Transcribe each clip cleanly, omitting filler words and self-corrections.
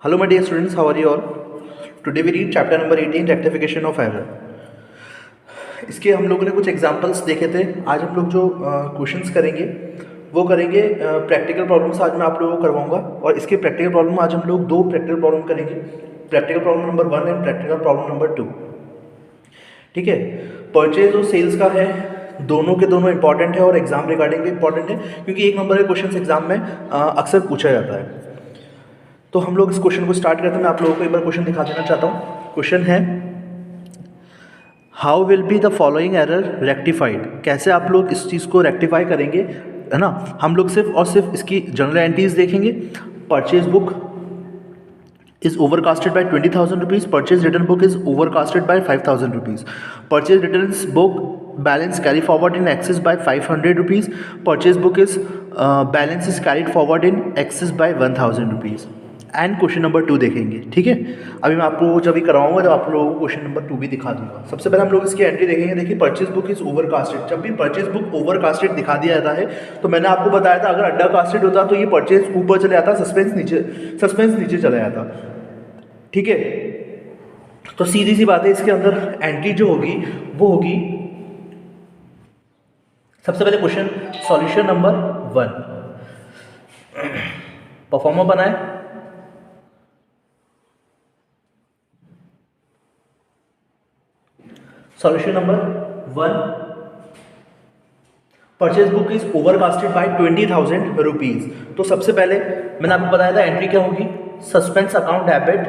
Hello my dear students, how are you all? Today we read chapter number 18 rectification of error. इसके हम लोगों ने कुछ examples देखे थे। आज हम लोग जो क्वेश्चंस करेंगे वो करेंगे प्रैक्टिकल प्रॉब्लम्स आज मैं आप लोगों को करवाऊंगा। और इसके प्रैक्टिकल प्रॉब्लम आज हम लोग दो प्रैक्टिकल प्रॉब्लम करेंगे, practical problem number 1 and practical problem number 2। ठीक है, परचेज और सेल्स का है, दोनों के दोनों इंपॉर्टेंट है और एग्जाम रिगार्डिंग भी इंपॉर्टेंट है क्योंकि एक नंबर के क्वेश्चन एग्जाम में अक्सर पूछा जाता है। तो हम लोग इस क्वेश्चन को स्टार्ट करते हैं। मैं आप लोगों को एक बार क्वेश्चन दिखा देना चाहता हूँ। क्वेश्चन है how will be the following error rectified. कैसे आप लोग इस चीज़ को रेक्टिफाई करेंगे, है ना। हम लोग सिर्फ और सिर्फ इसकी जनरल एंट्रीज देखेंगे। Purchase book is overcasted by 20,000 rupees, purchase return book is overcasted by 5,000 rupees, purchase returns book balance carry forward in excess by 500 rupees, purchase book is balance is carried forward in excess by 1,000 rupees। And question number 2 देखेंगे। ठीक है, अभी मैं आपको जब भी करवाऊंगा जब आप लोगों को क्वेश्चन नंबर 2 भी दिखा दूंगा। सबसे पहले हम लोग इसकी एंट्री देखेंगे। देखिए, परचेज बुक इज ओवरकास्टेड। जब भी परचेज बुक ओवरकास्टेड दिखा दिया जाता है तो मैंने आपको बताया था अगर अंडरकास्टेड होता तो ये परचेज ऊपर चले जाता, सस्पेंस नीचे चला जाता। ठीक है, तो सीधी सी बात है, इसके अंदर एंट्री जो होगी वो होगी सबसे पहले क्वेश्चन सॉल्यूशन नंबर 1। परफॉर्मर बनाए, solution number 1, purchase book is overcasted by 20,000 rupees. तो सबसे पहले मैंने आपको बताया था एंट्री क्या होगी, suspense account debit,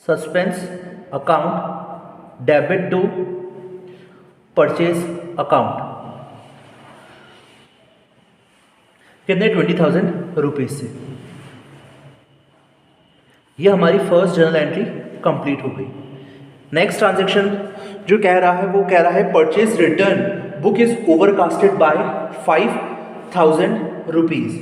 suspense account debit to purchase account. कितने 20,000 रुपीज से। ये हमारी फर्स्ट जर्नल एंट्री कंप्लीट हो गई। नेक्स्ट ट्रांजैक्शन जो कह रहा है वो कह रहा है purchase return book is overcasted by 5,000 rupees.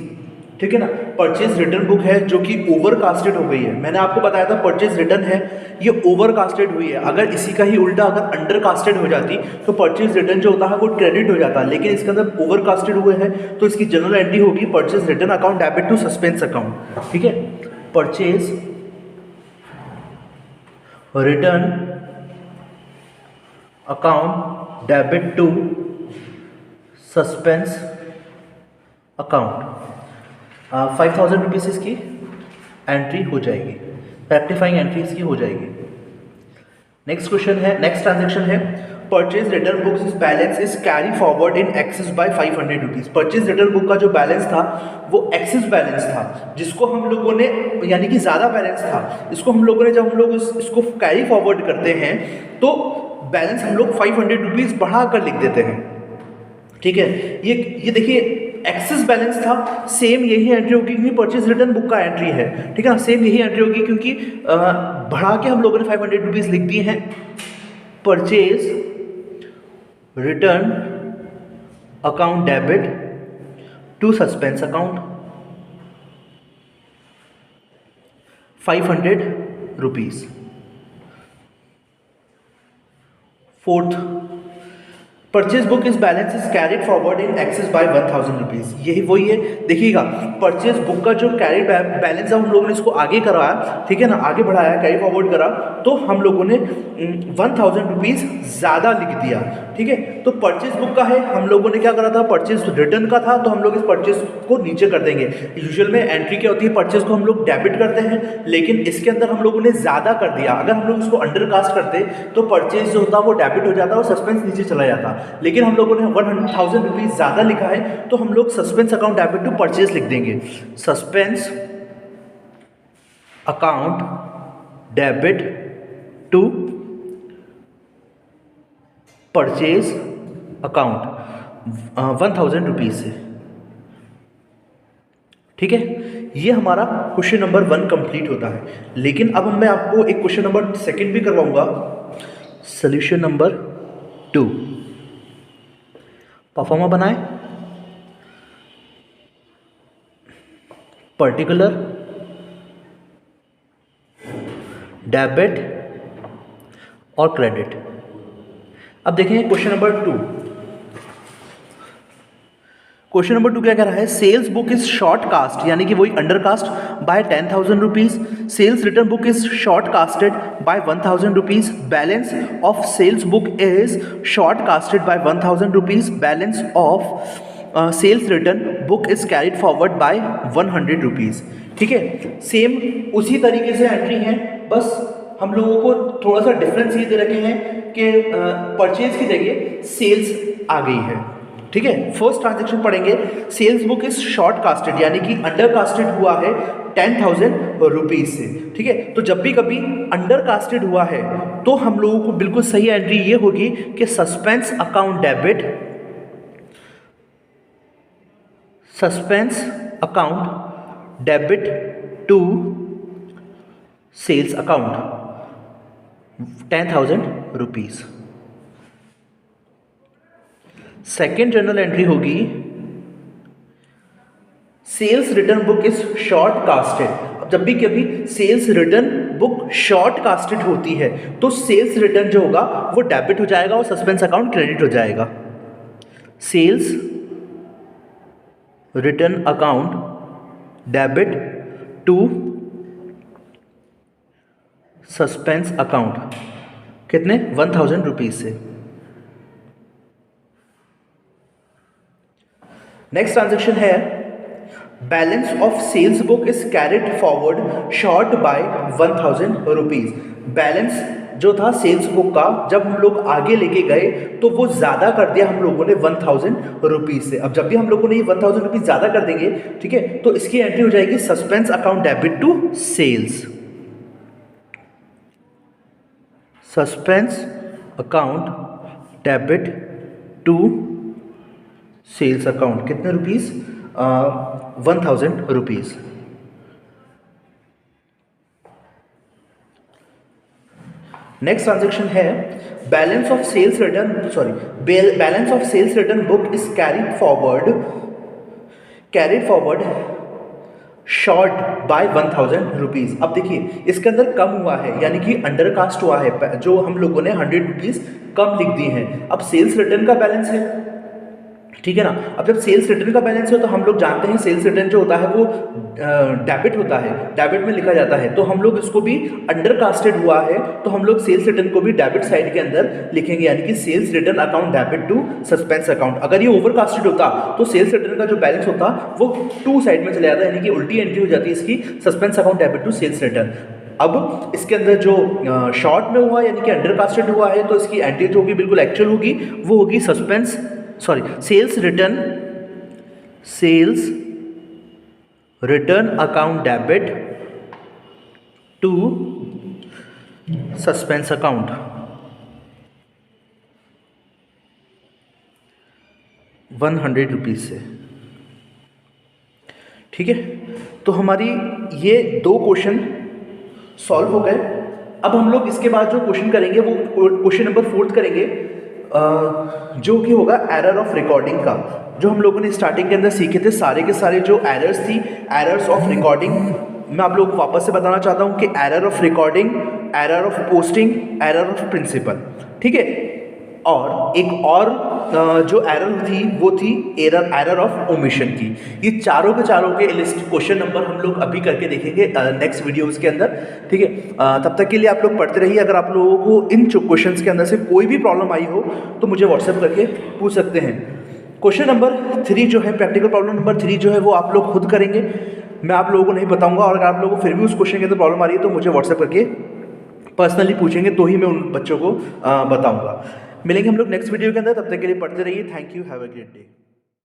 ठीक है ना, परचेज रिटर्न बुक है जो कि ओवरकास्टेड हो गई है। मैंने आपको बताया था परचेज रिटर्न है ये ओवरकास्टेड हुई है। अगर इसी का ही उल्टा अगर अंडरकास्टेड हो जाती तो परचेज रिटर्न जो होता है वो क्रेडिट हो जाता, लेकिन इसके अंदर ओवरकास्टेड हुए हैं तो इसकी जनरल एंट्री होगी purchase return account debit to suspense account. ठीक है, purchase return account debit to suspense account. 5,000 rupees इसकी एंट्री हो जाएगी, रेक्टिफाइंग एंट्री इसकी हो जाएगी। नेक्स्ट क्वेश्चन है, नेक्स्ट ट्रांजैक्शन है purchase return book is balance is carry forward in excess by 500 rupees. Purchase return book का जो बैलेंस था वो एक्सेस बैलेंस था, जिसको हम लोगों ने यानी कि ज़्यादा बैलेंस था, इसको हम लोगों ने जब हम लोग इसको कैरी फॉरवर्ड करते हैं तो बैलेंस हम लोग 500 रुपीज़ बढ़ा कर लिख देते हैं। ठीक है, ये देखिए एक्सेस बैलेंस था, सेम यही एंट्री होगी क्योंकि परचेज रिटर्न बुक का एंट्री है। ठीक है ना, सेम यही एंट्री होगी क्योंकि बढ़ा के हम लोगों ने 500 रुपीज़ लिख दिए हैं। Purchase return account debit to suspense account 500 rupees. Fourth, purchase book is balance is carried forward in excess by 1,000 rupees. यही वही है, देखिएगा परचेज बुक का जो कैरिड बैलेंस है हम लोगों ने इसको आगे कराया, ठीक है ना, आगे बढ़ाया, कैरी फॉरवर्ड करा तो हम लोगों ने 1,000 रुपीज़ ज़्यादा लिख दिया। ठीक है, तो परचेज बुक का है, हम लोगों ने क्या करा था, परचेज रिटर्न का था, तो हम लोग इस परचेज को नीचे कर देंगे। यूजुअल में एंट्री क्या होती है, परचेज को हम लोग डेबिट करते हैं, लेकिन इसके अंदर हम लोगों ने ज़्यादा कर दिया। अगर हम लोग इसको अंडरकास्ट करते तो परचेज जो होता वो डेबिट हो जाता और सस्पेंस नीचे चला जाता, लेकिन हम लोगों ने 1,000 रुपीज़ ज़्यादा लिखा है तो हम लोग suspense account debit to purchase लिख देंगे। Suspense account debit to purchase account 1,000 rupees से। ठीक है, ये हमारा क्वेश्चन नंबर 1 कंप्लीट होता है। लेकिन अब मैं आपको एक क्वेश्चन नंबर 2 भी करवाऊंगा, सोल्यूशन नंबर 2। परफॉर्मर बनाए, पर्टिकुलर डेबिट और क्रेडिट। अब देखें क्वेश्चन नंबर 2। क्वेश्चन नंबर 2 क्या कह रहा है, sales book is short cast, यानी कि वही under cast by 10,000 rupees, sales return book is short casted by 1,000 rupees, balance of sales book is short casted by 1,000 rupees, balance of sales return book is carried forward by 100 rupees. ठीक है, same उसी तरीके से entry है, बस हम लोगों को थोड़ा सा डिफरेंस ये दे रखे हैं कि परचेज की जगह सेल्स आ गई है। ठीक है, फर्स्ट ट्रांजेक्शन पढ़ेंगे, sales book is short casted, यानी कि अंडर कास्टेड हुआ है 10,000 रुपीज से। ठीक है, तो जब भी कभी अंडर कास्टेड हुआ है तो हम लोगों को बिल्कुल सही एंट्री ये होगी कि suspense account debit, suspense account debit to sales account 10,000 rupees. Second journal entry होगी, sales return book is short casted. अब जब भी कभी sales return book short casted होती है तो सेल्स रिटर्न जो होगा वो डेबिट हो जाएगा और सस्पेंस अकाउंट क्रेडिट हो जाएगा। Sales return account debit to suspense account, कितने, 1,000 रुपीज से। नेक्स्ट ट्रांजेक्शन है, balance of sales book is carried forward short by 1,000 rupees. Balance जो था सेल्स बुक का जब हम लोग आगे लेके गए तो वो ज़्यादा कर दिया हम लोगों ने 1,000 रुपीज़ से। अब जब भी हम लोगों ने ये 1,000 रुपीज़ ज़्यादा कर देंगे, ठीक है, तो इसकी एंट्री हो जाएगी suspense account debit to sales, suspense account debit to sales account, कितने रुपीज़, 1,000 रुपीज़। नेक्स्ट ट्रांजेक्शन है, balance of sales return, balance of sales return book is carried forward short by 1,000 rupees. अब देखिए इसके अंदर कम हुआ है, यानी कि अंडर कास्ट हुआ है, जो हम लोगों ने 100 रुपीज़ कम लिख दिए हैं। अब सेल्स रिटर्न का बैलेंस है, ठीक है ना। अब जब सेल्स रिटर्न का बैलेंस हो तो हम लोग जानते हैं सेल्स रिटर्न जो होता है वो डेबिट होता है, डेबिट में लिखा जाता है, तो हम लोग इसको भी अंडर कास्टेड हुआ है तो हम लोग सेल्स रिटर्न को भी डेबिट साइड के अंदर लिखेंगे, यानी कि sales return account debit to suspense account. अगर ये ओवर कास्टेड होता तो सेल्स रिटर्न का जो बैलेंस होता वो टू साइड में चले जाता, यानी कि उल्टी एंट्री हो जाती है इसकी, suspense account debit to sales return. अब इसके अंदर जो शॉर्ट में हुआ यानी कि अंडर कास्टेड हुआ है तो इसकी एंट्री जो होगी बिल्कुल एक्चुअल होगी, वो होगी sales return account debit to suspense account, 100 rupees से। ठीक है, तो हमारी ये दो क्वेश्चन सॉल्व हो गए। अब हम लोग इसके बाद जो क्वेश्चन करेंगे वो क्वेश्चन नंबर 4 करेंगे, जो कि होगा एरर ऑफ रिकॉर्डिंग का। जो हम लोगों ने स्टार्टिंग के अंदर सीखे थे सारे के सारे जो एरर्स थी, एरर्स ऑफ रिकॉर्डिंग, मैं आप लोगों को वापस से बताना चाहता हूँ कि error of recording, error of posting, error of principle, ठीक है। और एक और जो एरर थी वो थी एरर ऑफ ओमिशन की। ये चारों के चारों के लिस्ट क्वेश्चन नंबर हम लोग अभी करके देखेंगे नेक्स्ट वीडियोस के अंदर, ठीक है। तब तक के लिए आप लोग पढ़ते रहिए। अगर आप लोगों को इन क्वेश्चंस के अंदर से कोई भी प्रॉब्लम आई हो तो मुझे व्हाट्सएप करके पूछ सकते हैं। क्वेश्चन नंबर 3 जो है, प्रैक्टिकल प्रॉब्लम नंबर 3 जो है वो आप लोग खुद करेंगे, मैं आप लोगों को नहीं बताऊंगा। और अगर आप लोगों को फिर भी उस क्वेश्चन के अंदर प्रॉब्लम आ रही है तो मुझे व्हाट्सएप करके पर्सनली पूछेंगे, तो ही मैं उन बच्चों को बताऊंगा। मिलेंगे हम लोग नेक्स्ट वीडियो के अंदर, तब तक के लिए पढ़ते रहिए। Thank you, have a great day.